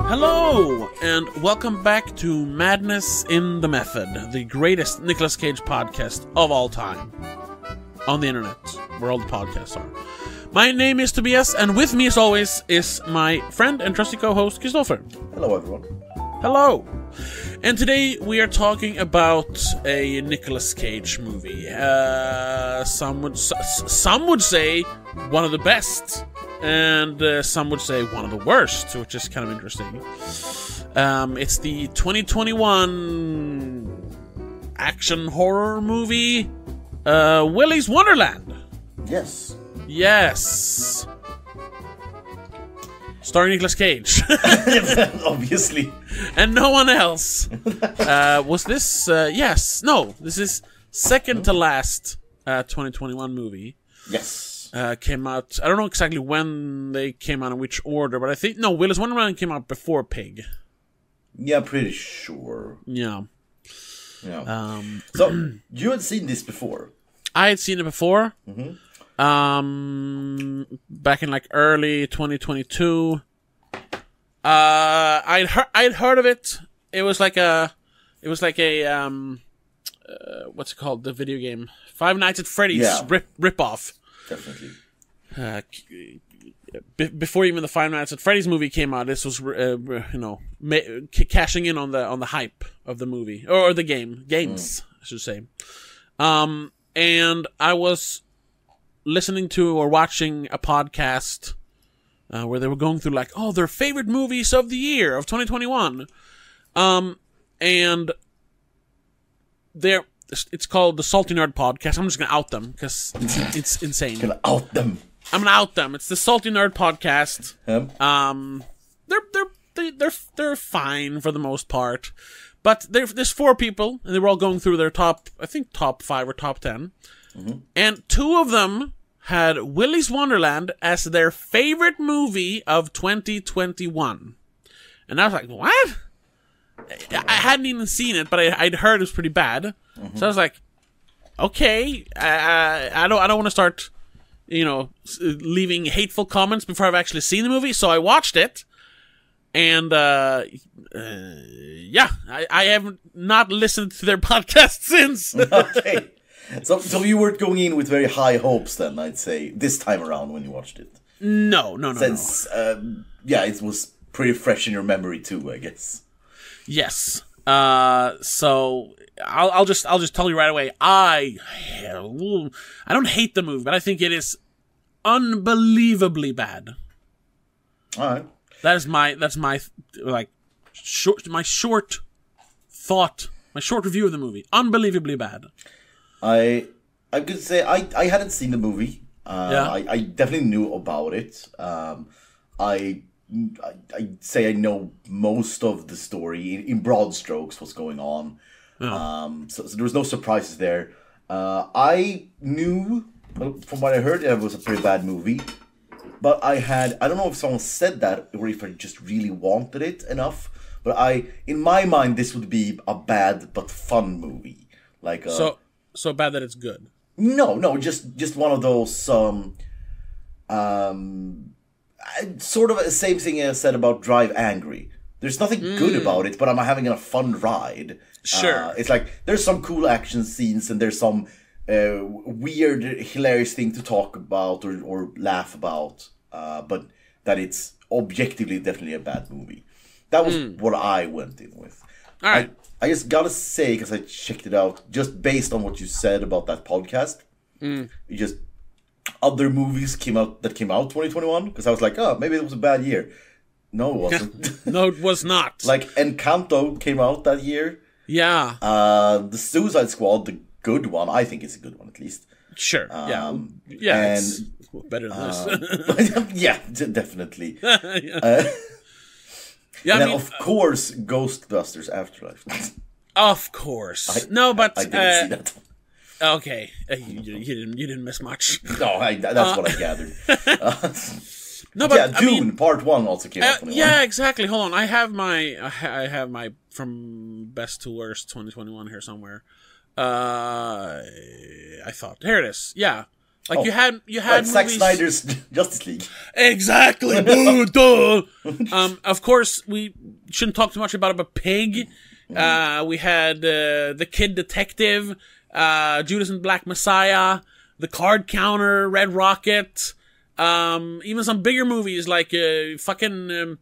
Hello, and welcome back to Madness in the Method, the greatest Nicolas Cage podcast of all time. On the internet, where all the podcasts are. My name is Tobias, and with me as always is my friend and trusty co-host, Christopher. Hello, everyone. Hello. And today we are talking about a Nicolas Cage movie. Some would say one of the best, and some would say one of the worst, which is kind of interesting. It's the 2021 action horror movie, Willy's Wonderland. Yes. Yes. Starring Nicolas Cage. Obviously. And no one else. Was this... yes. No. This is second to last 2021 movie. Yes. Came out... I don't know exactly when they came out in which order, but I think... No, Willy's Wonderland came out before Pig. Yeah, pretty sure. Yeah. So, you had seen this before? I had seen it before. Mm-hmm. Back in like early 2022. I'd heard of it. It was like a what's it called? The video game Five Nights at Freddy's rip off. Definitely. Before even the Five Nights at Freddy's movie came out, this was cashing in on the hype of the movie or the games, I should say. And I was listening to or watching a podcast where they were going through like, their favorite movies of the year of 2021. And it's called the Salty Nerd Podcast. I'm just gonna out them because it's insane. Gonna out them. I'm gonna out them. It's the Salty Nerd Podcast. They're fine for the most part, but there's four people and they were all going through their top 5 or top 10. Mm-hmm. And two of them had Willy's Wonderland as their favorite movie of 2021. And I was like, what? I hadn't even seen it, but I'd heard it was pretty bad. Mm-hmm. So I was like, okay, I don't want to start, leaving hateful comments before I've actually seen the movie. So I watched it. And, I have not listened to their podcast since. Okay. So you weren't going in with very high hopes then, I'd say, this time around when you watched it. No. Since, it was pretty fresh in your memory too, I guess. Yes. So I'll just tell you right away. I don't hate the movie, but I think it is unbelievably bad. All right. That's my short review of the movie. Unbelievably bad. I could say I hadn't seen the movie. I definitely knew about it. I'd say I know most of the story in broad strokes, what's going on. Yeah. So there was no surprises there. I knew from what I heard it was a pretty bad movie, but I don't know if someone said that or if I just really wanted it enough. But in my mind, this would be a bad but fun movie, like So bad that it's good. No, just one of those sort of the same thing I said about Drive Angry. There's nothing good about it, but I'm having a fun ride. Sure. It's like there's some cool action scenes and there's some weird, hilarious thing to talk about or laugh about, but that it's objectively definitely a bad movie. That was what I went in with. All right. I just gotta say, because I checked it out, just based on what you said about that podcast, other movies came out 2021, because I was like, maybe it was a bad year. No, it wasn't. No, it was not. Like, Encanto came out that year. Yeah. The Suicide Squad, the good one, I think it's a good one at least. Sure, yeah. And, it's better than this. yeah, definitely. Yeah, and then, of course, Ghostbusters Afterlife. Of course. I didn't see that. Okay, you didn't miss much. No, that's what I gathered. No, but Dune Part 1 also came out. Yeah, exactly. Hold on, I have my from best to worst 2021 here somewhere. I thought here it is. Yeah, Like you had Zack movies... Snyder's Justice League. Exactly. Boo, duh. Of course, we shouldn't talk too much about it, but Pig. We had The Kid Detective, Judas and Black Messiah, The Card Counter, Red Rocket, even some bigger movies like The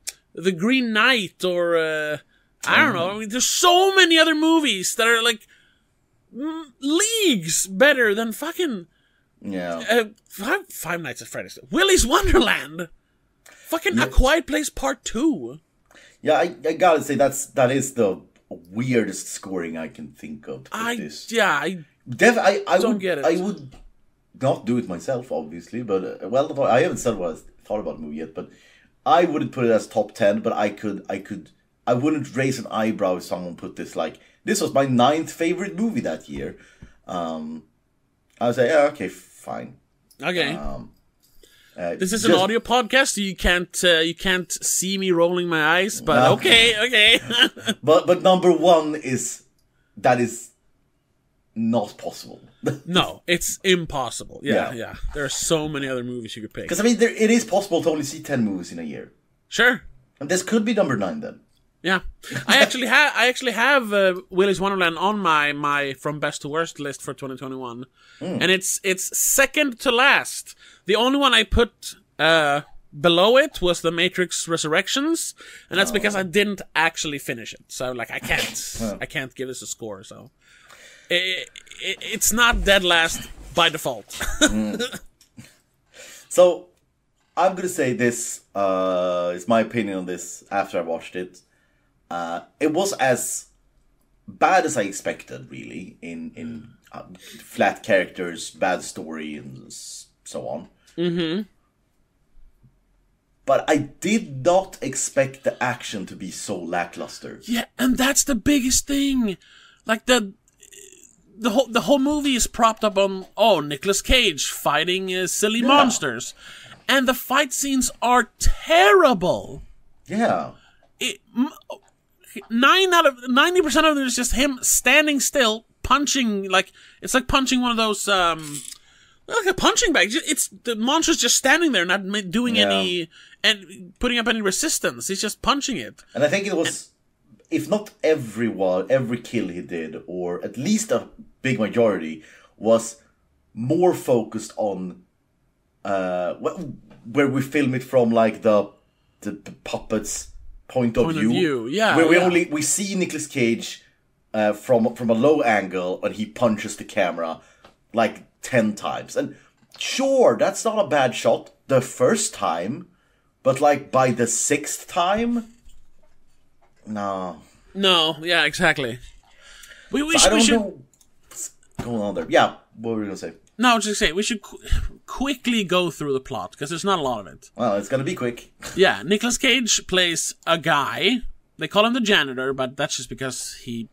Green Knight, or I don't know. I mean, there's so many other movies that are like leagues better than fucking Five Nights at Freddy's, Willy's Wonderland, fucking A Quiet Place Part 2. Yeah, I gotta say that is the weirdest scoring I can think of. I don't get it. I would not do it myself, obviously, but I haven't said what I thought about the movie yet. But I wouldn't put it as top 10. But I wouldn't raise an eyebrow if someone put this like this was my 9th favorite movie that year. I would say, yeah, okay, fine. Okay. This is an audio podcast, so you can't see me rolling my eyes, but okay. but number 1 is not possible. No, it's impossible. Yeah. There are so many other movies you could pick. Because I mean, it is possible to only see 10 movies in a year. Sure. And this could be number 9 then. Yeah, I actually have Willy's Wonderland on my from best to worst list for 2021, and it's second to last. The only one I put below it was The Matrix Resurrections, and that's because I didn't actually finish it. So like I can't give this a score. So it's not dead last by default. So I'm gonna say this is my opinion on this after I watched it. It was as bad as I expected, really, in flat characters, bad story, and so on. Mm-hmm. But I did not expect the action to be so lackluster. Yeah, and that's the biggest thing. Like the whole movie is propped up on Nicolas Cage fighting silly monsters, and the fight scenes are terrible. Yeah. 90% of it is just him standing still, punching, like, it's like punching one of those, like a punching bag. It's, the monster's just standing there, not doing any, and putting up any resistance. He's just punching it. And I think it was, if not every kill he did, or at least a big majority, was more focused on, where we film it from, like, the puppets' point of view. Yeah, where we see Nicolas Cage from a low angle, and he punches the camera like 10 times. And sure, that's not a bad shot the first time, but like by the 6th time, no, yeah, exactly. We I don't know what's going on there. Yeah, what were we gonna say? No, I was just saying, we should quickly go through the plot, because there's not a lot of it. Well, it's gonna be quick. Yeah, Nicolas Cage plays a guy. They call him the janitor, but that's just because he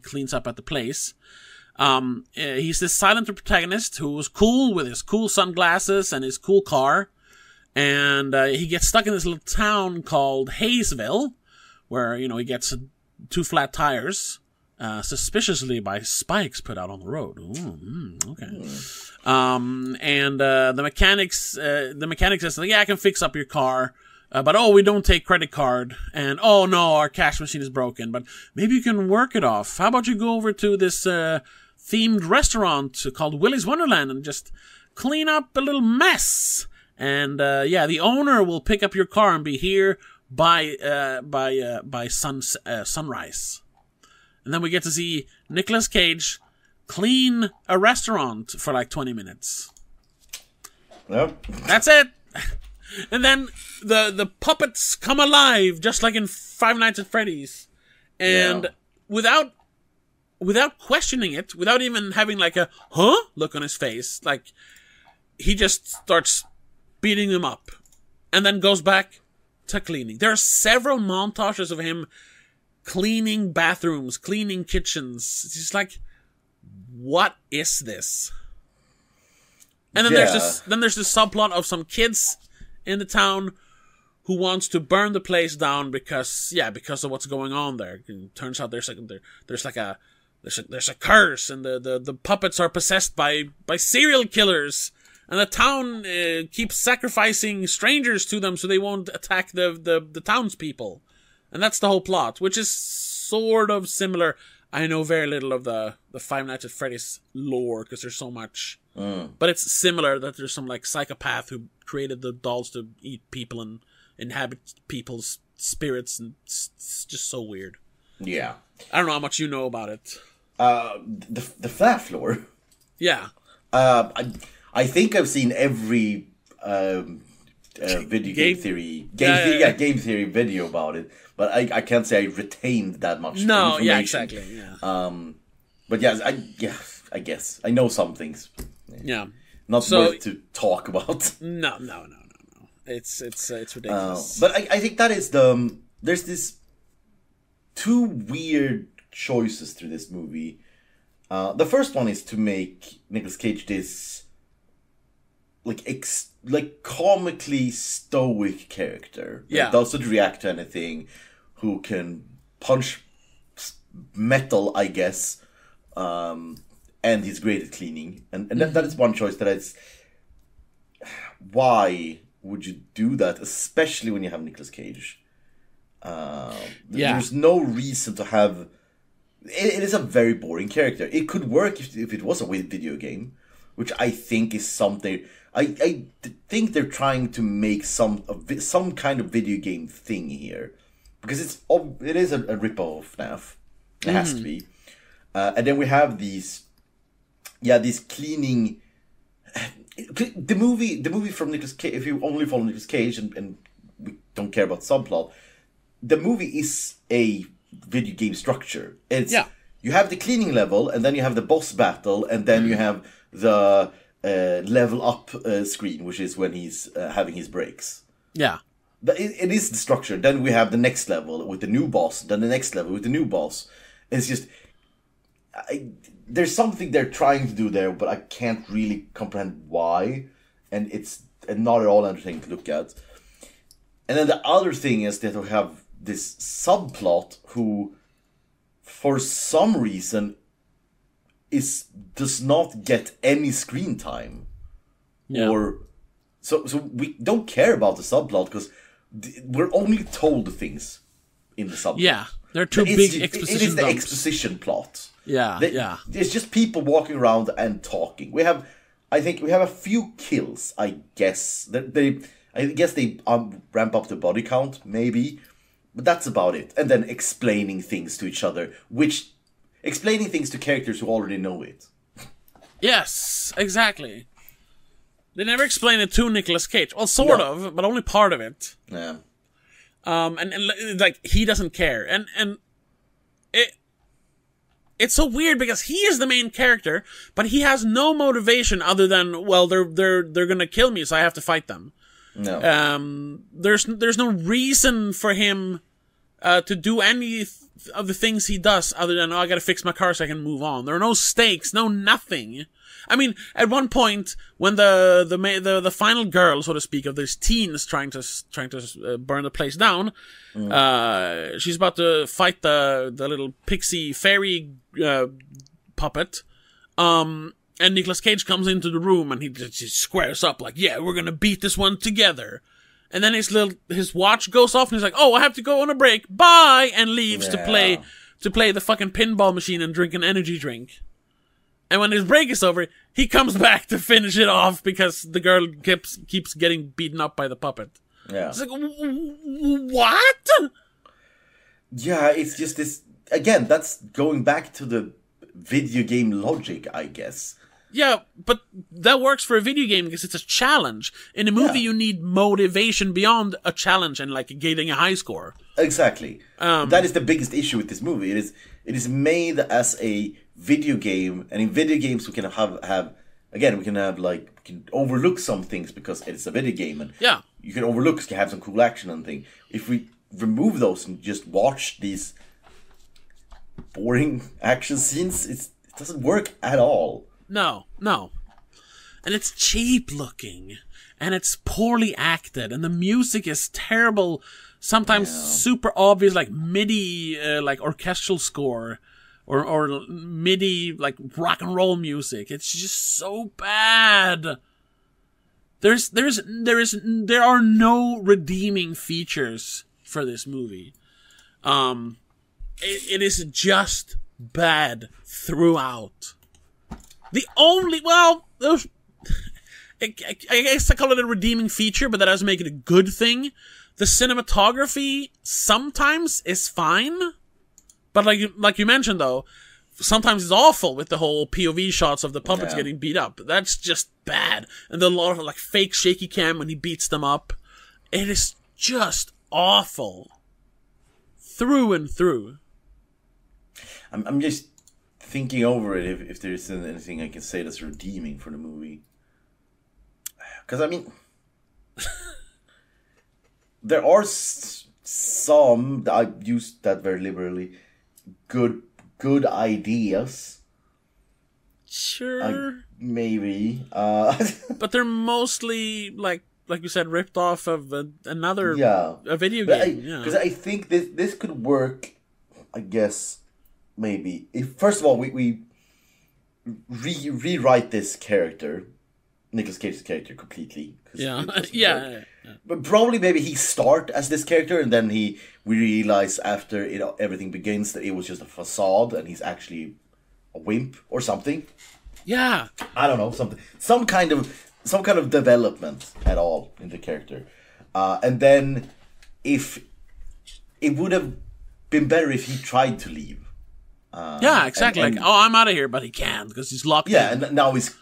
cleans up at the place. He's this silent protagonist who's cool with his cool sunglasses and his cool car. And he gets stuck in this little town called Hayesville, where, he gets 2 flat tires. Suspiciously by spikes put out on the road. Okay. And the mechanic says, yeah, I can fix up your car, but we don't take credit card, and no, our cash machine is broken, but maybe you can work it off. How about you go over to this themed restaurant called Willy's Wonderland and just clean up a little mess, and the owner will pick up your car and be here by sunrise. And then we get to see Nicolas Cage clean a restaurant for like 20 minutes. Yep. That's it. And then the puppets come alive, just like in Five Nights at Freddy's. And without questioning it, without even having like a look on his face, like he just starts beating them up. And then goes back to cleaning. There are several montages of him cleaning bathrooms, cleaning kitchens. It's just like, what is this? And then there's this subplot of some kids in the town who wants to burn the place down because of what's going on there. And it turns out there's like a there's a curse, and the puppets are possessed by serial killers, and the town keeps sacrificing strangers to them so they won't attack the townspeople. And that's the whole plot, which is sort of similar. I know very little of the Five Nights at Freddy's lore, because there's so much. But it's similar that there's some, like, psychopath who created the dolls to eat people and inhabit people's spirits, and it's just so weird. Yeah. I don't know how much you know about it. The FNAF lore? Yeah. I think I've seen every video game theory video about it, but I can't say I retained that much information. Yeah, exactly. Yeah. But I guess I know some things. Yeah. Not worth to talk about. No. It's ridiculous. But I think that is there's this two weird choices through this movie. The first one is to make Nicolas Cage this like comically stoic character that doesn't react to anything, who can punch metal, I guess, and he's great at cleaning, and that is one choice that is. Why would you do that, especially when you have Nicolas Cage? There's no reason to have. It is a very boring character. It could work if it was a video game, which I think is something. I think they're trying to make some kind of video game thing here, because it is a rip-off of FNAF. It has to be. And then we have these cleaning. The movie from Nicolas Cage. If you only follow Nicolas Cage and we don't care about subplot, the movie is a video game structure. You have the cleaning level, and then you have the boss battle, and then you have the level up screen, which is when he's having his breaks. Yeah. But it is the structure. Then we have the next level with the new boss, then the next level with the new boss. It's just... there's something they're trying to do there, but I can't really comprehend why. And it's not at all entertaining to look at. And then the other thing is that we have this subplot who, for some reason, does not get any screen time. Yeah. Or so we don't care about the subplot because we're only told things in the subplot. Yeah, they're two big exposition. It is the exposition plot. Yeah, It's just people walking around and talking. I think we have a few kills. I guess I guess they ramp up the body count, maybe, but that's about it. And then explaining things to each other, explaining things to characters who already know it. Yes, exactly. They never explain it to Nicolas Cage. Well, sort of, but only part of it. Yeah. And like he doesn't care, and it's so weird because he is the main character, but he has no motivation other than, well, they're gonna kill me, so I have to fight them. No. There's no reason for him to do any of the things he does other than, I gotta fix my car so I can move on. There are no stakes, no nothing. I mean, at one point when the final girl, so to speak, of these teens trying to burn the place down, she's about to fight the little pixie fairy puppet, and Nicolas Cage comes into the room and he just squares up like, yeah, we're gonna beat this one together. And then his watch goes off and he's like, oh, I have to go on a break, bye, and leaves to play the fucking pinball machine and drink an energy drink. And when his break is over, he comes back to finish it off because the girl keeps getting beaten up by the puppet. Yeah. It's like, what? Yeah, it's just this... Again, that's going back to the video game logic, I guess. Yeah, but that works for a video game because it's a challenge. In a movie, you need motivation beyond a challenge and, like, getting a high score. Exactly. That is the biggest issue with this movie. It is made as a video game, and in video games we can have again, we can overlook some things because it's a video game, and you can overlook because you have some cool action and thing. If we remove those and just watch these boring action scenes, it doesn't work at all. No. And it's cheap looking, and it's poorly acted, and the music is terrible, sometimes super obvious, like MIDI, like orchestral score, or MIDI like rock and roll music. It's just so bad. There are no redeeming features for this movie. It is just bad throughout. The only, well, I guess I call it a redeeming feature, but that doesn't make it a good thing. The cinematography sometimes is fine, but like you mentioned though, sometimes it's awful with the whole POV shots of the puppets getting beat up. That's just bad. And the lot of like fake shaky cam when he beats them up. It is just awful. Through and through. I'm just thinking over it if there isn't anything I can say that's redeeming for the movie. Because, I mean, there are some, I use that very liberally, good ideas. Sure. Maybe. But they're mostly, like you said, ripped off of a video game. Because I think this could work, I guess, maybe. If first of all, we rewrite this character, Nicolas Cage's character, completely. Yeah. But probably maybe he start as this character, and then we realize after everything begins that it was just a facade, and he's actually a wimp or something. Yeah. I don't know, some kind of development at all in the character, and then if it would have been better if he tried to leave. Yeah, exactly. And, I'm out of here, but he can't because he's locked in. Yeah, and now he's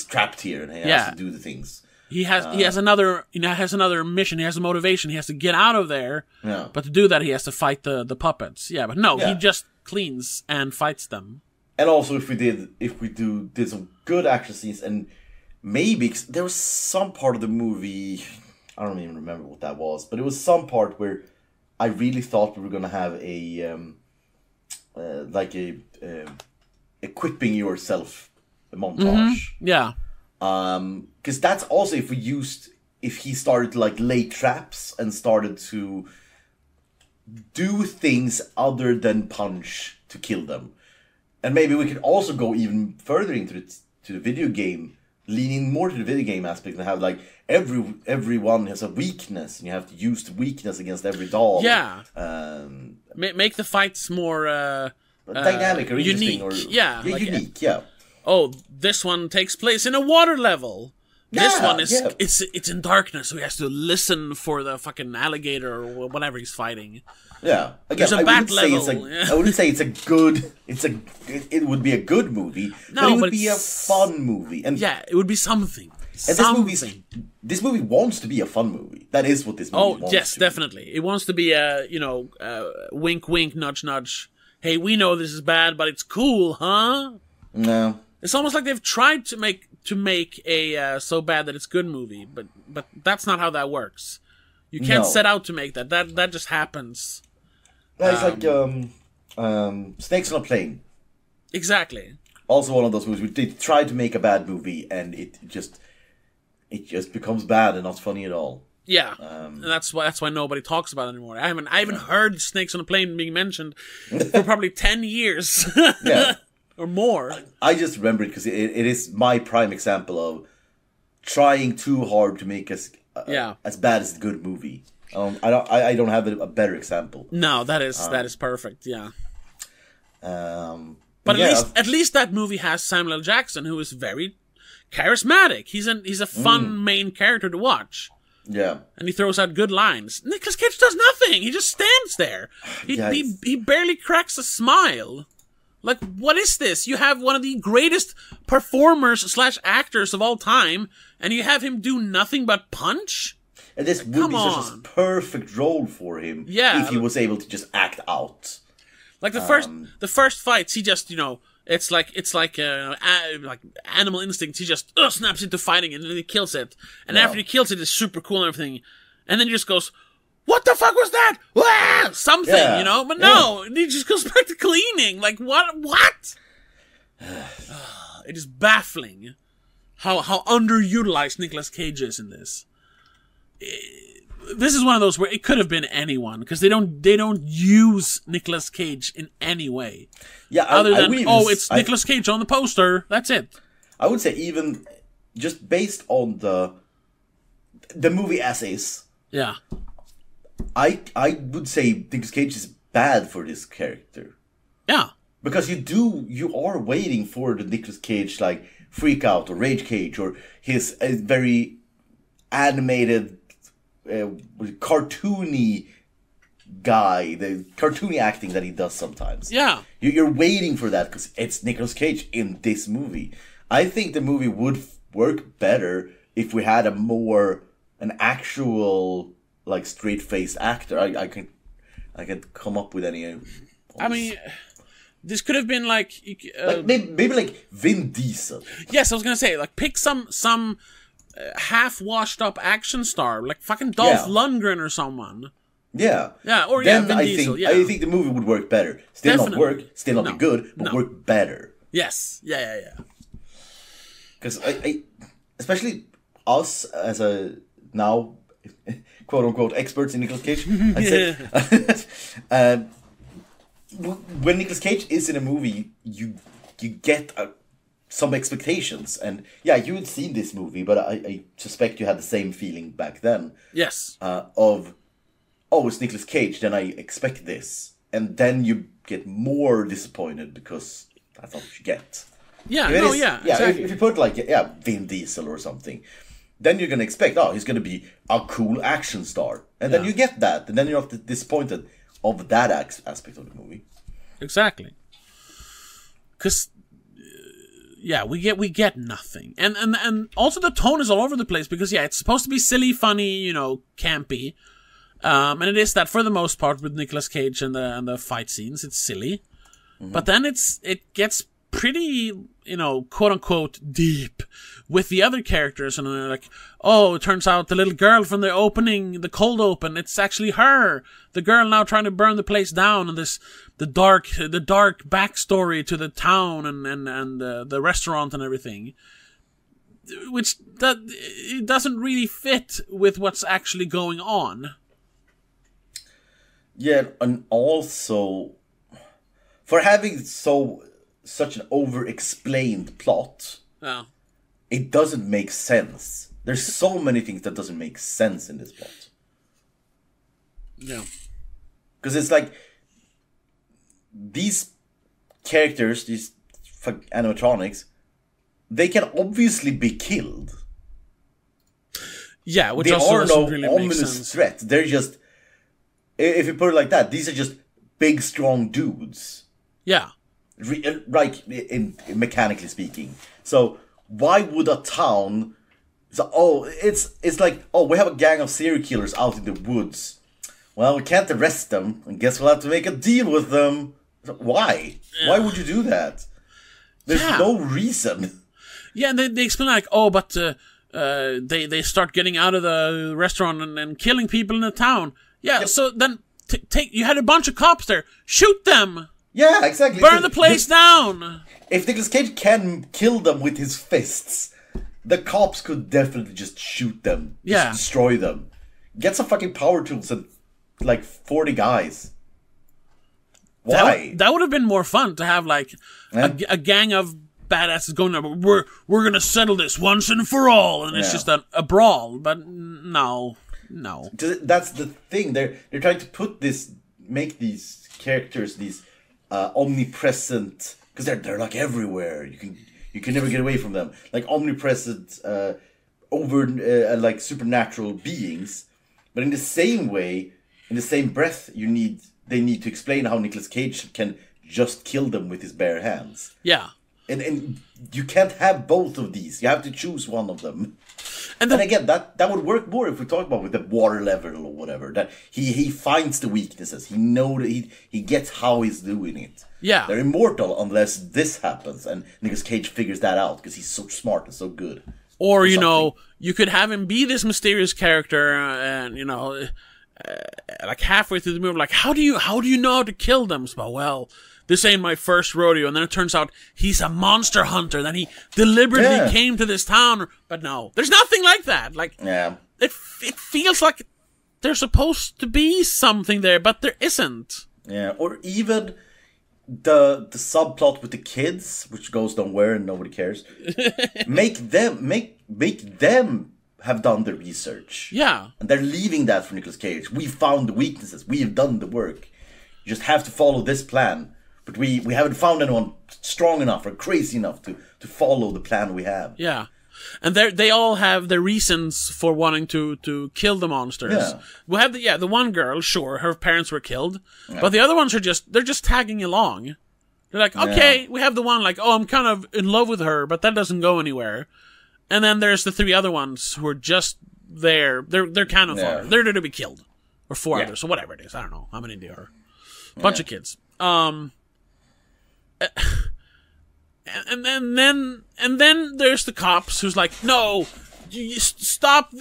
trapped here and he has to do the things. He has another mission. He has a motivation. He has to get out of there. Yeah. But to do that, he has to fight the puppets. Yeah, but no, he just cleans and fights them. And also, if we did some good action scenes, and maybe there was some part of the movie, I don't even remember what that was, but it was some part where I really thought we were gonna have a equipping yourself montage. Mm-hmm. Yeah. Because that's also if he started to like lay traps and started to do things other than punch to kill them. And maybe we could also go even further into the video game, leaning more to the video game aspect and have like everyone has a weakness and you have to use the weakness against every doll. Yeah. Make the fights more dynamic or unique. Interesting or Unique. Yeah. Oh, this one takes place in a water level. This one is it's in darkness, so he has to listen for the fucking alligator or whatever he's fighting. Yeah, again, there's a back level. I wouldn't say it's a good. It would be a good movie, but it would be a fun movie, and it would be something. And this movie wants to be a fun movie. That is what this movie wants. Oh yes, definitely. It wants to be a wink, wink, nudge, nudge. Hey, we know this is bad, but it's cool, huh? No. It's almost like they've tried to make a so bad that it's good movie, but that's not how that works. You can't set out to make that. That just happens. It's like Snakes on a Plane. Exactly. Also one of those movies where they try to make a bad movie and it just becomes bad and not funny at all. Yeah, and that's why nobody talks about it anymore. I haven't heard Snakes on a Plane being mentioned for probably 10 years. Yeah. Or more. I just remember it because it is my prime example of trying too hard to make us as bad as a good movie. I don't have a better example. No, that is perfect. Yeah. But at least that movie has Samuel L. Jackson, who is very charismatic. He's a fun main character to watch. Yeah. And he throws out good lines. Nicolas Cage does nothing. He just stands there. He barely cracks a smile. Like, what is this? You have one of the greatest performers / actors of all time, and you have him do nothing but punch? And this would be such a perfect role for him if he was able to just act out. Like the first fights, he just, it's like animal instincts. He just snaps into fighting and then he kills it. And after he kills it, it's super cool and everything. And then he just goes, what the fuck was that? Wah! Something, But no, he just goes back to cleaning. Like, what? It is baffling how underutilized Nicolas Cage is in this. this is one of those where it could have been anyone, because they don't use Nicolas Cage in any way. Yeah, other than it's Nicolas Cage on the poster. That's it. I would say even just based on the movie as is. Yeah. I would say Nicolas Cage is bad for this character. Yeah. Because you are waiting for the Nicolas Cage like freak out or rage cage or his very animated, cartoony guy, the cartoony acting that he does sometimes. Yeah. You're waiting for that because it's Nicolas Cage in this movie. I think the movie would work better if we had an actual like straight-faced actor. I can come up with any. I mean, this could have been like maybe like Vin Diesel. Yes, I was gonna say like pick some half washed up action star like fucking Dolph Lundgren or someone. Yeah. Yeah, or then Vin Diesel. I think the movie would work better. Still Definitely. not work, still not be good, but work better. Yes. Yeah. Because I especially us as a now quote unquote experts in Nicolas Cage, I'd say. When Nicolas Cage is in a movie, you get some expectations, and you had seen this movie, but I suspect you had the same feeling back then. Yes. It's Nicolas Cage, then I expect this, and then you get more disappointed because that's not what you get. Yeah. Exactly. If you put like Vin Diesel or something, then you're gonna expect he's gonna be a cool action star, and then you get that, and then you're not disappointed of that aspect of the movie. Exactly. Because we get nothing, and also the tone is all over the place because it's supposed to be silly, funny, campy, and it is that for the most part with Nicolas Cage and the fight scenes. It's silly, but then it gets pretty, quote unquote deep with the other characters, and they're like, it turns out the little girl from the cold open, it's actually her, the girl now trying to burn the place down, and the dark backstory to the town and the restaurant and everything, which it doesn't really fit with what's actually going on. Yeah, and also for having such an over-explained plot, it doesn't make sense. There's so many things that doesn't make sense in this plot. Yeah. Because it's like, these characters, these animatronics, they can obviously be killed. Yeah, which also doesn't really make sense. They are no ominous threat. They're just, if you put it like that, these are just big, strong dudes. Yeah. Right, in mechanically speaking. So why would a town? It's like we have a gang of serial killers out in the woods. Well, we can't arrest them, and guess we'll have to make a deal with them. Why? Yeah. Why would you do that? There's no reason. Yeah, and they explain like, but they start getting out of the restaurant and killing people in the town. Yeah, so then you had a bunch of cops there. Shoot them. Yeah, exactly. Burn the place down! If Nicolas Cage can kill them with his fists, the cops could definitely just shoot them. Just destroy them. Get some fucking power tools and, 40 guys. Why? That would have been more fun to have, a gang of badasses going there. We're gonna settle this once and for all, and it's just a brawl. But no. That's the thing. They're trying to make these characters, these omnipresent, because they're like everywhere. You can never get away from them. Like omnipresent, supernatural beings. But in the same way, in the same breath, they need to explain how Nicolas Cage can just kill them with his bare hands. Yeah. And you can't have both of these. You have to choose one of them. And again, that would work more if we talk about with the water level or whatever. That he finds the weaknesses. He knows that he gets how he's doing it. Yeah. They're immortal unless this happens, and Nicolas Cage figures that out because he's so smart and so good. Or you could have him be this mysterious character, and halfway through the movie, how do you know how to kill them? So, well, this ain't my first rodeo. And then it turns out he's a monster hunter. Then he deliberately came to this town. But no, there's nothing like that. It feels like there's supposed to be something there, but there isn't. Yeah, or even the subplot with the kids, which goes nowhere and nobody cares. make them have done the research. Yeah. And they're leaving that for Nicolas Cage. We found the weaknesses. We have done the work. You just have to follow this plan. But we haven't found anyone strong enough or crazy enough to follow the plan we have. Yeah. And they all have their reasons for wanting to kill the monsters. Yeah. We have the one girl, sure, her parents were killed. Yeah. But the other ones they're just tagging along. They're like, okay, we have the one like, oh, I'm kind of in love with her, but that doesn't go anywhere. And then there's the 3 other ones who are just there. They're cannon fodder. They're there to be killed. Or 4 others, so whatever it is. I don't know how many there are. Bunch of kids. And then there's the cops who's like, no, you stop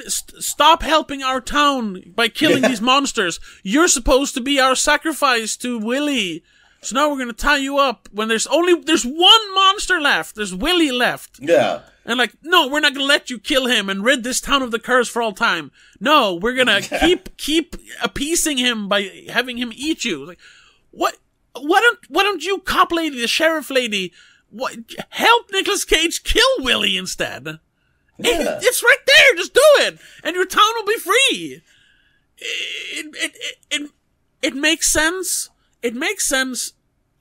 helping our town by killing these monsters. You're supposed to be our sacrifice to Willie. So now we're gonna tie you up when there's one monster left. There's Willie left. Yeah. And like, no, we're not gonna let you kill him and rid this town of the curse for all time. No, we're gonna keep appeasing him by having him eat you. Like, what? Why don't you, cop lady, the sheriff lady, help Nicolas Cage kill Willie instead? Yeah. It's right there. Just do it, and your town will be free. It makes sense. It makes sense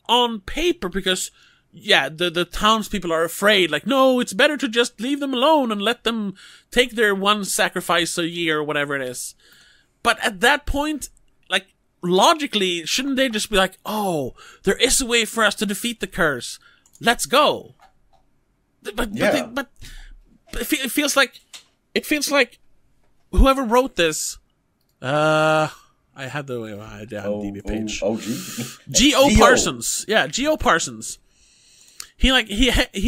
on paper because, yeah, the townspeople are afraid. Like, no, it's better to just leave them alone and let them take their one sacrifice a year or whatever it is. But at that point, like, logically, shouldn't they just be like, oh, there is a way for us to defeat the curse. Let's go. But it feels like whoever wrote this, I had the IMDb page. G.O. Parsons. Yeah, G.O. Parsons. He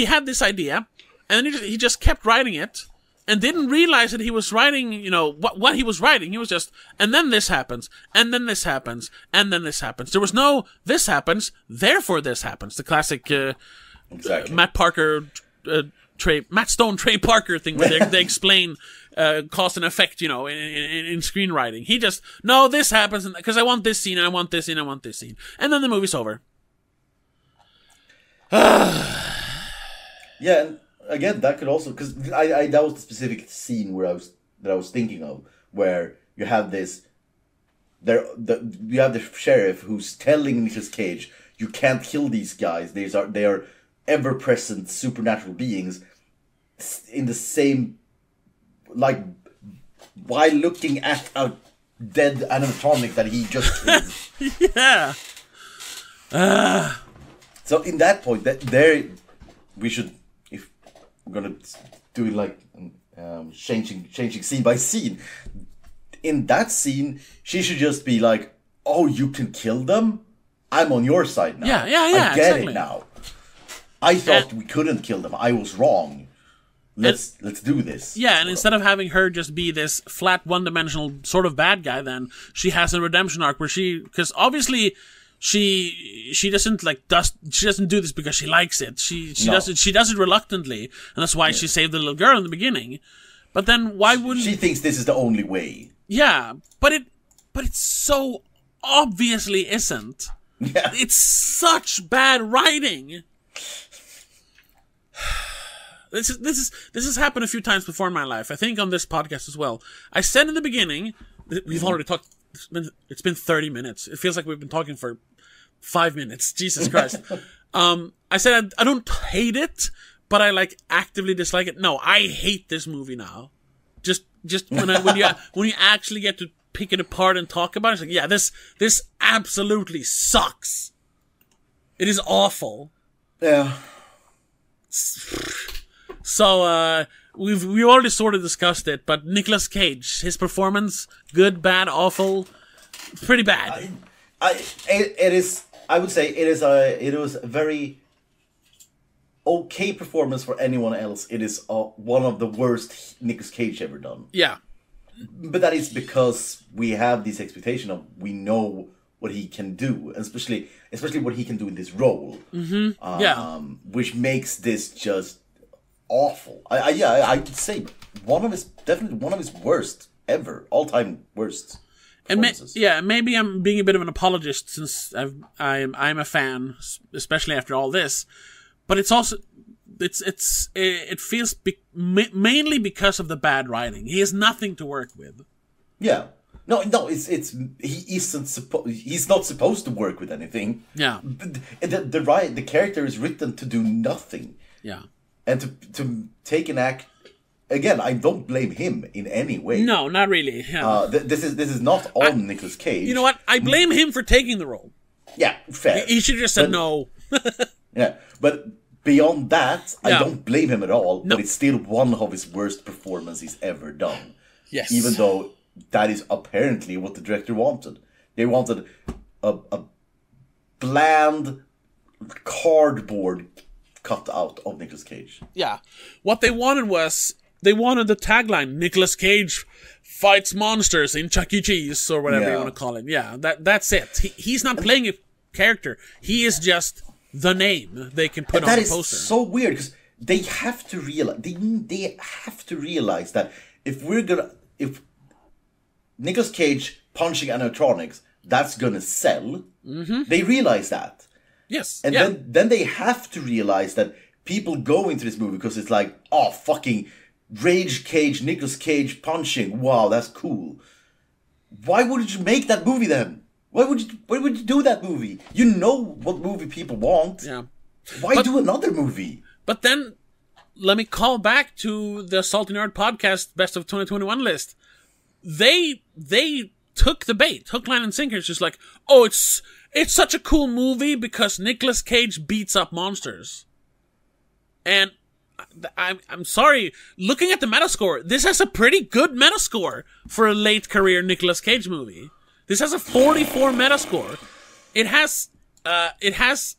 had this idea, and then he just kept writing it, and didn't realize that he was writing, what he was writing. He was just, and then this happens, and then this happens, and then this happens. There was no, this happens, therefore this happens. The classic, exactly. Matt Stone, Trey Parker thing where they explain, cause and effect, in screenwriting. He just, no, this happens, because I want this scene, and I want this scene, I want this scene. And then the movie's over. Yeah, and again, that could also, because that was the specific scene that I was thinking of, where you have this, you have the sheriff who's telling Nicolas Cage, you can't kill these guys. They are ever-present supernatural beings in the same, like, while looking at a dead animatronic that he just killed. Yeah. So in that point, we should, if we're gonna do it like changing scene by scene. In that scene, she should just be like, "Oh, you can kill them? I'm on your side now. Yeah, I get exactly. it now. I thought we couldn't kill them. I was wrong. Let's do this." Yeah, and instead of having her just be this flat, one-dimensional sort of bad guy, then she has a redemption arc where because obviously she doesn't she doesn't do this because she likes it. She does it reluctantly, and that's why she saved the little girl in the beginning. But then why wouldn't she thinks this is the only way? Yeah, but it so obviously isn't. Yeah. It's such bad writing. This has happened a few times before in my life. I think on this podcast as well. I said in the beginning, we've already talked. It's been 30 minutes. It feels like we've been talking for 5 minutes. Jesus Christ. I said I don't hate it, but I actively dislike it. No, I hate this movie now. Just when you actually get to pick it apart and talk about it, it's like, yeah, this absolutely sucks. It is awful. Yeah. So we already sort of discussed it, but Nicolas Cage, his performance, good, bad, awful, pretty bad. It is. I would say it was a very okay performance for anyone else. It is one of the worst Nicolas Cage ever done. Yeah, but that is because we have this expectation of we know what he can do, especially what he can do in this role. Mm-hmm. Which makes this just awful. I'd say definitely one of his worst ever, all time worst. performances. Maybe I'm being a bit of an apologist since I'm a fan, especially after all this. But it's also it feels mainly because of the bad writing. He has nothing to work with. Yeah. No, he's not supposed to work with anything. Yeah. The character is written to do nothing. Yeah. And to take an act. Again, I don't blame him in any way. No, not really. Yeah. This is not on Nicolas Cage. You know what? I blame him for taking the role. Yeah, fair. He should have just said no. Yeah, but beyond that, Yeah. I don't blame him at all. No. But it's still one of his worst performances he's ever done. Yes. Even though that is apparently what the director wanted. They wanted a bland cardboard cutout of Nicolas Cage. Yeah. What they wanted was, they wanted the tagline, Nicolas Cage fights monsters in Chuck E. Cheese, or whatever you want to call it. Yeah, that's it. He's not playing a character. He is just the name they can put on the poster. That is so weird, because they have to realize, they have to realize that if Nicolas Cage punching animatronics, that's gonna sell. Mm-hmm. They realize that. Yes. And then they have to realize that people go into this movie because it's like, oh, fucking Rage Cage, Nicolas Cage punching. Wow, that's cool. Why would you make that movie then? Why would you do that movie? You know what movie people want. Yeah. Why do another movie? But then, let me call back to the Salty Nerd Podcast Best of 2021 list. They took the bait, hook, line, and sinker. It's just like, oh, it's such a cool movie because Nicolas Cage beats up monsters. And I'm sorry, looking at the Metascore, this has a pretty good Metascore for a late career Nicolas Cage movie. This has a 44 Metascore. It has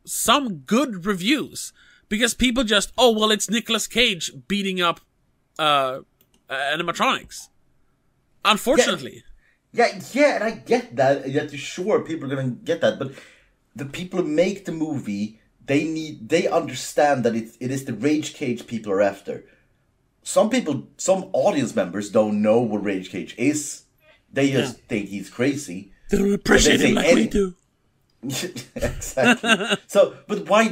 some good reviews because people just, oh well, it's Nicolas Cage beating up animatronics. Unfortunately. Yeah, and I get that. That sure, people are gonna get that, but the people who make the movie, they understand that it is the Rage Cage people are after. Some audience members don't know what Rage Cage is. They just think he's crazy. They don't appreciate him like we do. Exactly. But why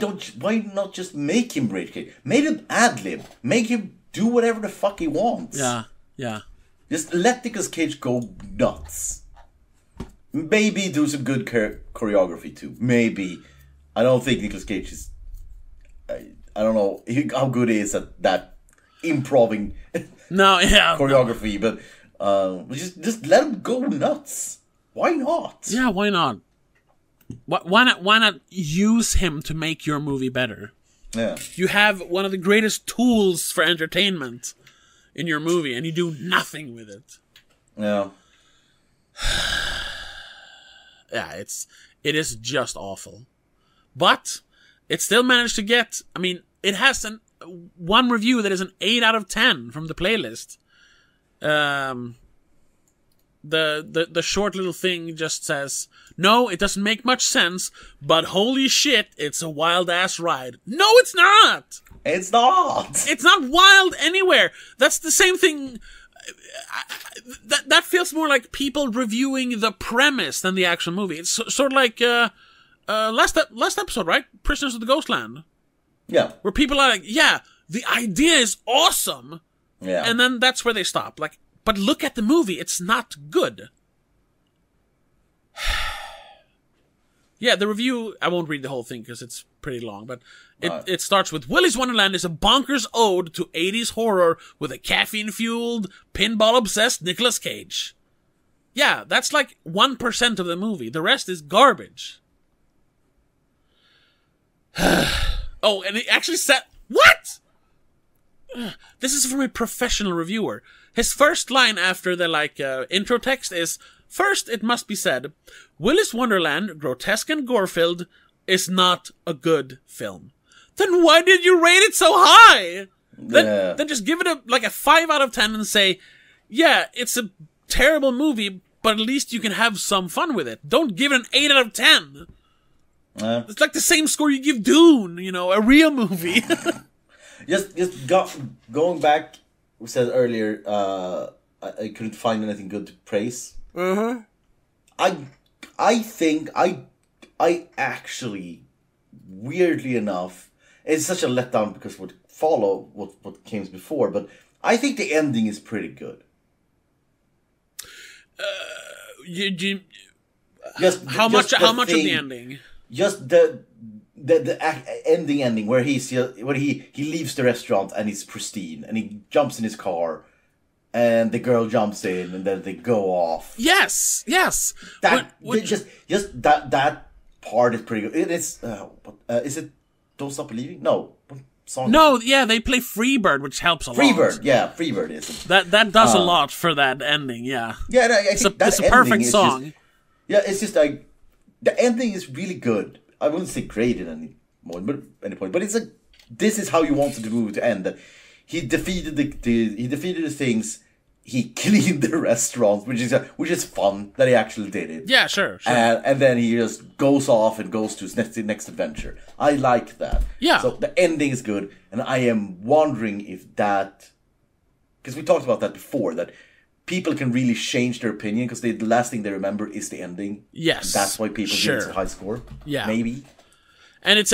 not just make him Rage Cage? Make him ad-lib. Make him do whatever the fuck he wants. Yeah. Just let Nicolas Cage go nuts. Maybe do some good choreography too. Maybe. I don't think Nicolas Cage is... I don't know how good he is at that improving choreography, but just let him go nuts. Why not? Yeah, why not? Why not use him to make your movie better? Yeah. You have one of the greatest tools for entertainment in your movie, and you do nothing with it. Yeah. Yeah, it is just awful. But it still managed to get, I mean, it has one review that is an 8 out of 10 from the playlist. The short little thing just says, no, it doesn't make much sense, but holy shit, it's a wild ass ride. No, it's not! It's not! It's not wild anywhere! That's the same thing. That feels more like people reviewing the premise than the actual movie. It's sort of like, last episode, right? Prisoners of the Ghostland. Yeah. Where people are like, yeah, the idea is awesome. Yeah. And then that's where they stop. Like, but look at the movie, it's not good. Yeah, the review, I won't read the whole thing because it's pretty long, but it starts with, Willy's Wonderland is a bonkers ode to 80s horror with a caffeine-fueled, pinball-obsessed Nicolas Cage. Yeah, that's like 1% of the movie. The rest is garbage. Oh, and it actually said, what? This is from a professional reviewer. His first line after the intro text is, first, it must be said, Willy's Wonderland, grotesque and gore-filled, is not a good film. Then why did you rate it so high? Then just give it a 5 out of 10 and say, yeah, it's a terrible movie, but at least you can have some fun with it. Don't give it an 8 out of 10. It's like the same score you give Dune, a real movie. Going back, we said earlier, I couldn't find anything good to praise. Uh-huh. I think I actually, weirdly enough, it's such a letdown because what came before, but I think the ending is pretty good. How much of the ending? Just the ending where he leaves the restaurant and he's pristine and he jumps in his car and the girl jumps in and then they go off. Yes. Just that part is pretty good. It's is it Don't Stop Believing? No. Song. No, yeah, they play Freebird, which helps a lot. Freebird is. That does a lot for that ending, yeah. Yeah, no, it's a perfect song. It's just like the ending is really good. I wouldn't say great at any point, but this is how you wanted the movie to end. That he defeated the things. He cleaned the restaurant, which is fun that he actually did it. Yeah, sure. And then he just goes off and goes to his next adventure. I like that. Yeah. So the ending is good, and I am wondering if that, because we talked about that before, that people can really change their opinion because the last thing they remember is the ending. Yes. And that's why people give it a high score. Yeah. Maybe. And it's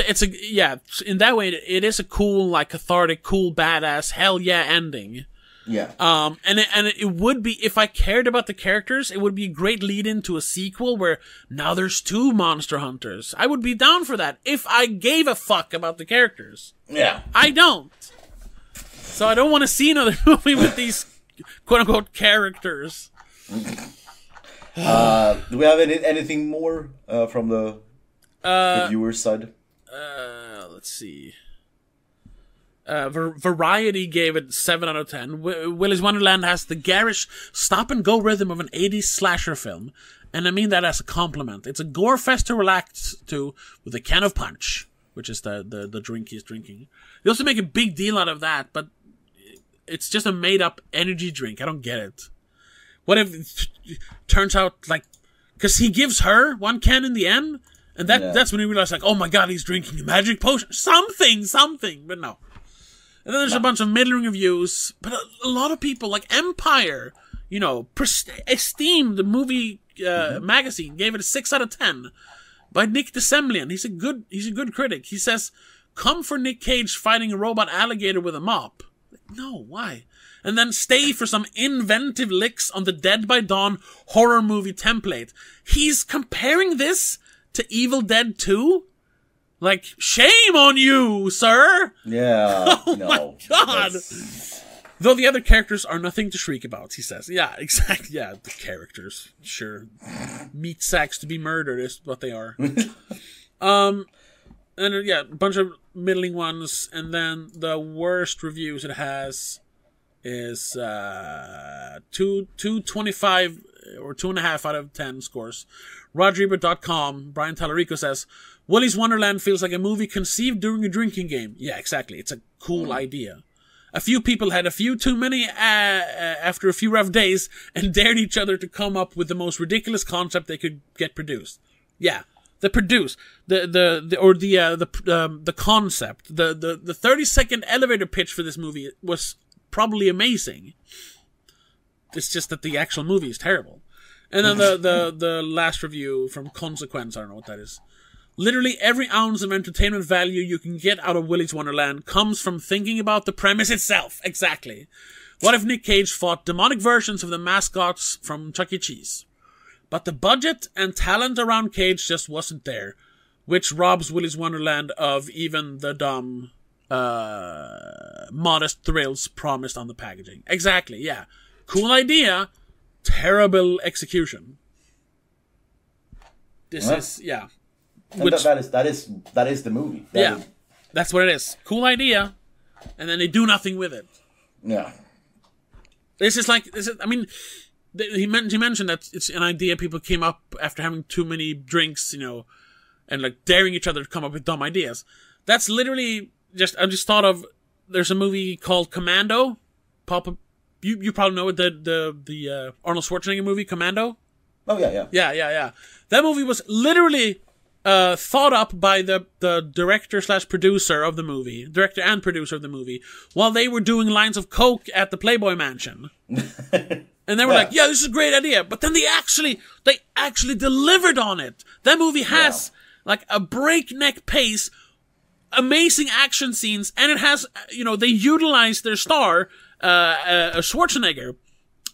in that way it is a cool, like, cathartic, cool, badass, hell yeah ending. Yeah. And it would be, if I cared about the characters, it would be a great lead into a sequel where now there's 2 monster hunters. I would be down for that if I gave a fuck about the characters. Yeah. I don't. So I don't want to see another movie with these quote unquote characters. Do we have anything more from the viewer's side? Let's see. Variety gave it 7 out of 10. Willy's Wonderland has the garish stop-and-go rhythm of an 80s slasher film, and I mean that as a compliment. It's a gore fest to relax to with a can of punch, which is the drink he's drinking. They also make a big deal out of that, but it's just a made-up energy drink. I don't get it. What if it turns out, like, because he gives her 1 can in the end, and that's when you realize, like, oh my god, he's drinking a magic potion. Something, but no. And then there's a bunch of middling reviews, but a lot of people, like Empire, esteemed the movie magazine, gave it a 6 out of 10 by Nick DeSemlian. He's a good critic. He says, "Come for Nick Cage fighting a robot alligator with a mop." No, why? And then stay for some inventive licks on the Dead by Dawn horror movie template. He's comparing this to Evil Dead 2? Like, shame on you, sir! Yeah. Oh no, my god! Though the other characters are nothing to shriek about, he says. Yeah, exactly. Yeah, the characters. Sure. Meat sacks to be murdered is what they are. And a bunch of middling ones, and then the worst reviews it has is 2.25 or 2.5 out of 10 scores. RodRebert.com, Brian Tallarico says, Willy's Wonderland feels like a movie conceived during a drinking game. Yeah, exactly. It's a cool idea. A few people had a few too many after a few rough days and dared each other to come up with the most ridiculous concept they could get produced. Yeah, the concept, the 30-second elevator pitch for this movie was probably amazing. It's just that the actual movie is terrible. And then the last review from Consequence, I don't know what that is. Literally every ounce of entertainment value you can get out of Willy's Wonderland comes from thinking about the premise itself. Exactly. What if Nick Cage fought demonic versions of the mascots from Chuck E. Cheese? But the budget and talent around Cage just wasn't there, which robs Willy's Wonderland of even the dumb, modest thrills promised on the packaging. Exactly, yeah. Cool idea, terrible execution. This is, yeah. Which, that is the movie. That's what it is. Cool idea, and then they do nothing with it. Yeah. I mean, he mentioned that it's an idea people came up after having too many drinks, and like daring each other to come up with dumb ideas. That's literally I just thought of. There's a movie called Commando. You probably know it. The Arnold Schwarzenegger movie Commando. Oh yeah. Yeah. That movie was literally thought up by the director / producer of the movie, director and producer of the movie, while they were doing lines of coke at the Playboy Mansion. And they were like, yeah, this is a great idea. But then they actually delivered on it. That movie has like a breakneck pace, amazing action scenes, and it has, they utilize their star, Schwarzenegger.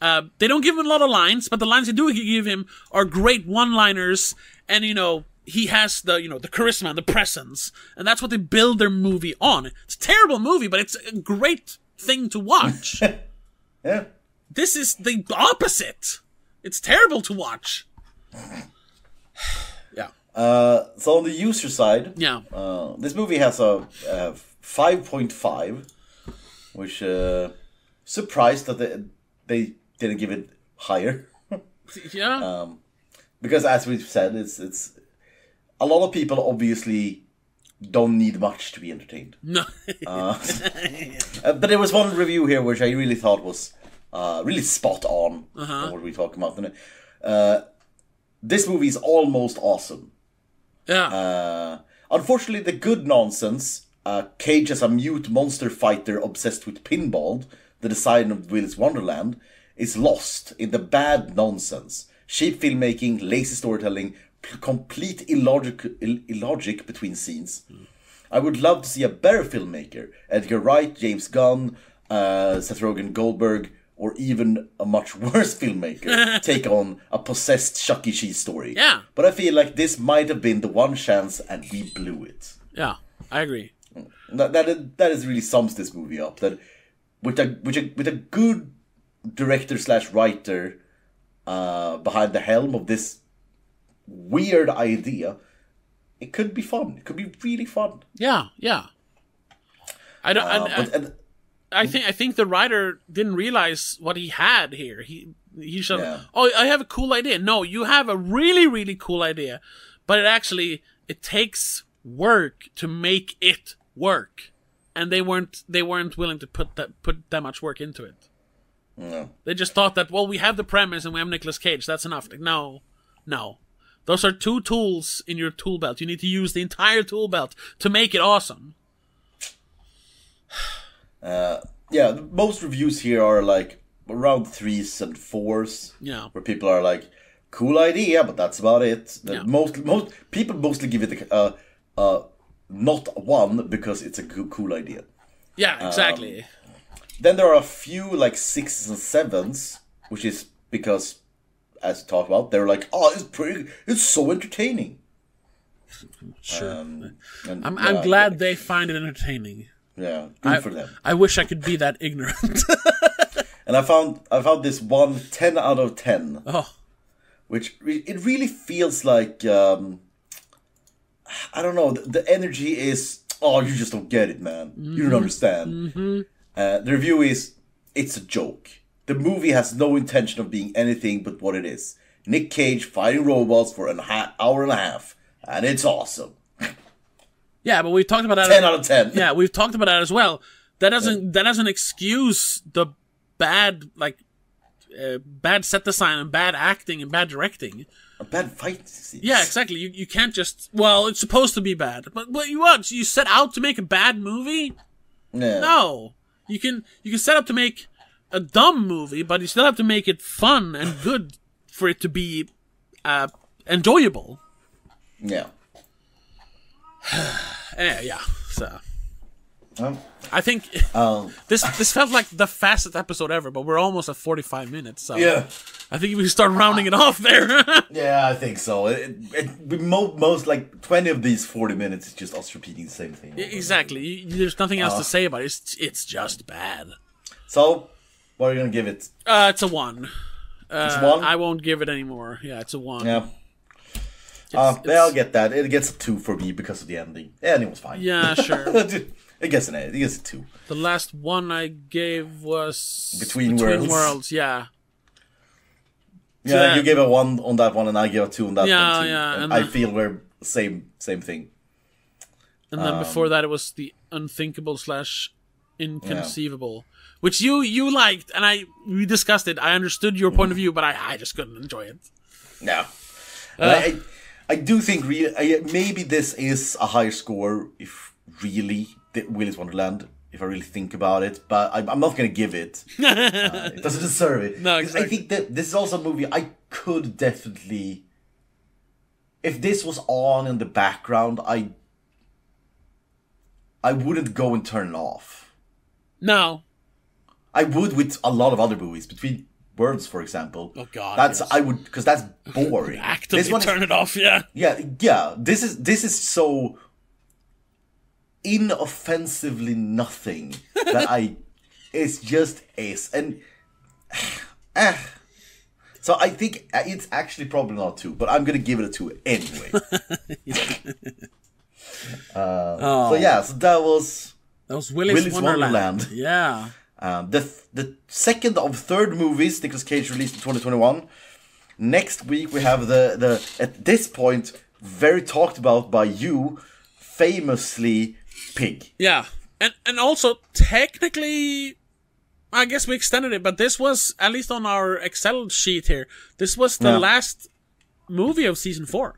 They don't give him a lot of lines, but the lines they do give him are great one-liners, and, he has the charisma and the presence, and that's what they build their movie on. It's a terrible movie, but it's a great thing to watch. Yeah. This is the opposite. It's terrible to watch. Yeah. So on the user side, this movie has a 5.5, which surprised that they didn't give it higher. Yeah. Because as we've said, it's a lot of people obviously don't need much to be entertained. No. But there was one review here which I really thought was really spot on what we're talking about. This movie is almost awesome. Yeah. Unfortunately, the good nonsense, Cage as a mute monster fighter obsessed with pinball, the design of Willy's Wonderland, is lost in the bad nonsense. Cheap filmmaking, lazy storytelling, complete illogic between scenes. I would love to see a better filmmaker, Edgar Wright, James Gunn, Seth Rogen, Goldberg, or even a much worse filmmaker take on a possessed Chuck E. Cheese story. Yeah. But I feel like this might have been the one chance and we blew it. Yeah, I agree. That is really sums this movie up. That with a good director / writer behind the helm of this weird idea, it could be fun. It could be really fun. Yeah. I think the writer didn't realize what he had here. He should. Yeah. Oh, I have a cool idea. No, you have a really, really cool idea, but it takes work to make it work, and they weren't willing to put that much work into it. No. They just thought that, well, we have the premise and we have Nicolas Cage. That's enough. Like, no. Those are 2 tools in your tool belt. You need to use the entire tool belt to make it awesome. Most reviews here are like around 3s and 4s. Yeah. Where people are like, cool idea, but that's about it. Most people mostly give it not 1 because it's a cool idea. Yeah, exactly. Then there are a few like 6s and 7s, which is because, as we talked about, they're like, oh, it's so entertaining. Sure. I'm glad they find it entertaining. Yeah, good for them. I wish I could be that ignorant. And I found this one 10 out of 10. Oh. Which, it really feels like, I don't know, the energy is, oh, you just don't get it, man. Mm-hmm. You don't understand. Mm-hmm. The review is, it's a joke. The movie has no intention of being anything but what it is. Nick Cage fighting robots for an hour and a half. And it's awesome. Yeah, but we've talked about that. 10 out of 10. Yeah, we've talked about that as well. That doesn't excuse the bad set design and bad acting and bad directing. A bad fight scenes. Yeah, exactly. You can't just, well, it's supposed to be bad. But you set out to make a bad movie? Yeah. No. You can set up to make a dumb movie, but you still have to make it fun and good for it to be enjoyable. Yeah. Yeah. So I think this felt like the fastest episode ever, but we're almost at 45 minutes. So yeah, I think we can start rounding it off there. Yeah, I think so. Most like 20 of these 40 minutes is just us repeating the same thing. Exactly. There's nothing else to say about it. It's just bad. So, what are you gonna give it? It's a 1. It's 1? I won't give it anymore. Yeah, it's a 1. Yeah. I'll get that. It gets a 2 for me because of the ending. The ending was fine. Yeah, sure. It gets an 8. It gets a 2. The last one I gave was Between Worlds. Yeah. Yeah, you gave a 1 on that one, and I gave a 2 on that one too. Yeah, and I feel we're same thing. And then before that, it was the unthinkable / inconceivable, which you liked, and we discussed it. I understood your point of view, but I just couldn't enjoy it. No. I do think maybe this is a higher score if really Willy's Wonderland. If I really think about it, but I'm not gonna give it. It doesn't deserve it. No, exactly. I think that this is also a movie I could definitely. If this was on in the background, I wouldn't go and turn it off. No. I would with a lot of other movies. Between Worlds, for example. Oh God. That's yes. I would, because that's boring. Actively turn it off. Yeah. Yeah. This is so inoffensively nothing that it's just is. And so I think it's actually probably not 2, but I'm gonna give it a 2 anyway. So that was Willy's Wonderland. Yeah. The second of 3rd movies Nicolas Cage released in 2021. Next week we have the at this point very talked about by you, famously, Pig. Yeah, and also technically, I guess we extended it, but this was, at least on our Excel sheet here, this was the last movie of season 4.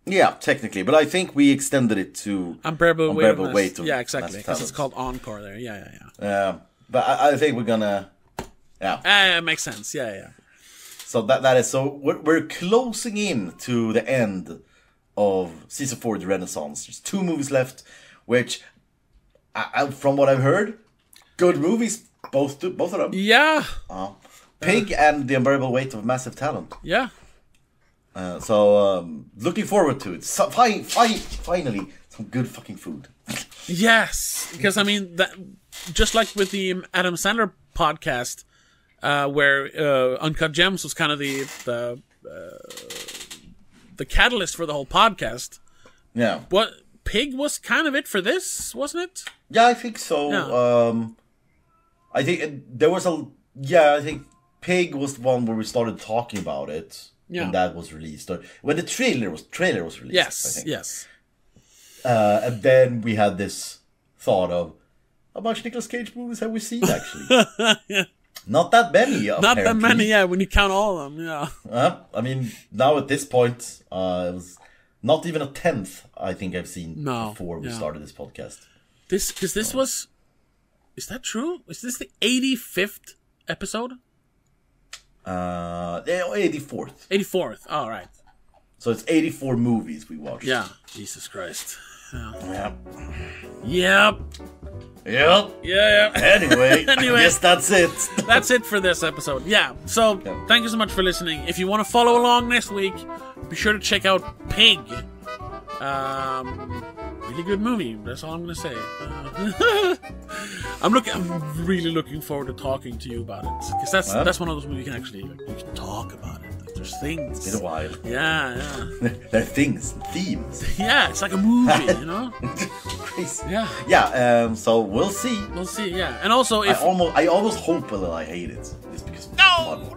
Yeah, technically, but I think we extended it to Unbearable Weight of yeah, exactly, because it's called Encore there. Yeah. But I think we're gonna. Yeah. It makes sense. Yeah. So that is so we're closing in to the end of season 4, The Renaissance. There's 2 movies left, which, from what I've heard, good movies, both of them. Yeah. Pig and The Unbearable Weight of Massive Talent. Yeah. So looking forward to it. So, finally, some good fucking food. Yes, because I mean, just like with the Adam Sandler podcast, where Uncut Gems was kind of the catalyst for the whole podcast. Yeah. What Pig was kind of it for this, wasn't it? Yeah, I think so. Yeah. I think there was I think Pig was the one where we started talking about it when that was released, or when the trailer was released. Yes, I think. yes. And then we had this thought of, how much Nicolas Cage movies have we seen actually? Yeah. Not that many. Not that many, yeah. When you count all of them, yeah. I mean, now at this point, it was not even a 10th. I think I've seen before we started this podcast. This was. Is that true? Is this the 85th episode? 84th. 84th. All right. So it's 84 movies we watched. Yeah. Jesus Christ. Yeah. Yep. Yeah. Anyway, I guess that's it. That's it for this episode. Yeah. So, thank you so much for listening. If you want to follow along next week, be sure to check out Pig. Really good movie. That's all I'm going to say. I'm really looking forward to talking to you about it, because that's one of those movies you can talk about it. Like, there's things. It's been a while. Yeah. There are things, themes. Yeah, it's like a movie, you know. Crazy. Yeah. Yeah. So we'll see. Yeah, and also if I almost hope that I hate it. Just because. No.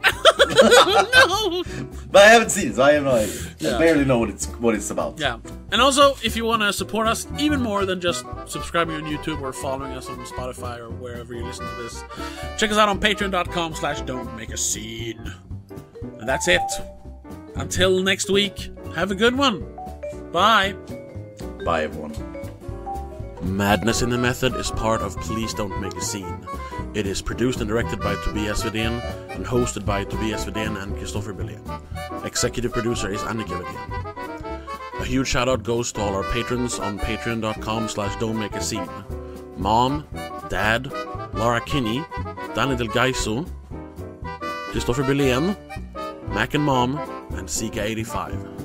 But I haven't seen it, so I have no idea. Yeah. I barely know what it's about. Yeah. And also, if you want to support us even more than just subscribing on YouTube or following us on Spotify or wherever you listen to this, check us out on patreon.com/don'tmakeascene. And that's it. Until next week, have a good one. Bye. Bye, everyone. Madness in the Method is part of Please Don't Make a Scene. It is produced and directed by Tobias Vedén and hosted by Tobias Vedén and Christopher Billén. Executive producer is Annika Vedén. A huge shout out goes to all our patrons on patreon.com/don'tmakeascene. Mom, Dad, Laura Kinney, Danny Del Gaiso, Christopher Billén, Mac and Mom, and Sika85.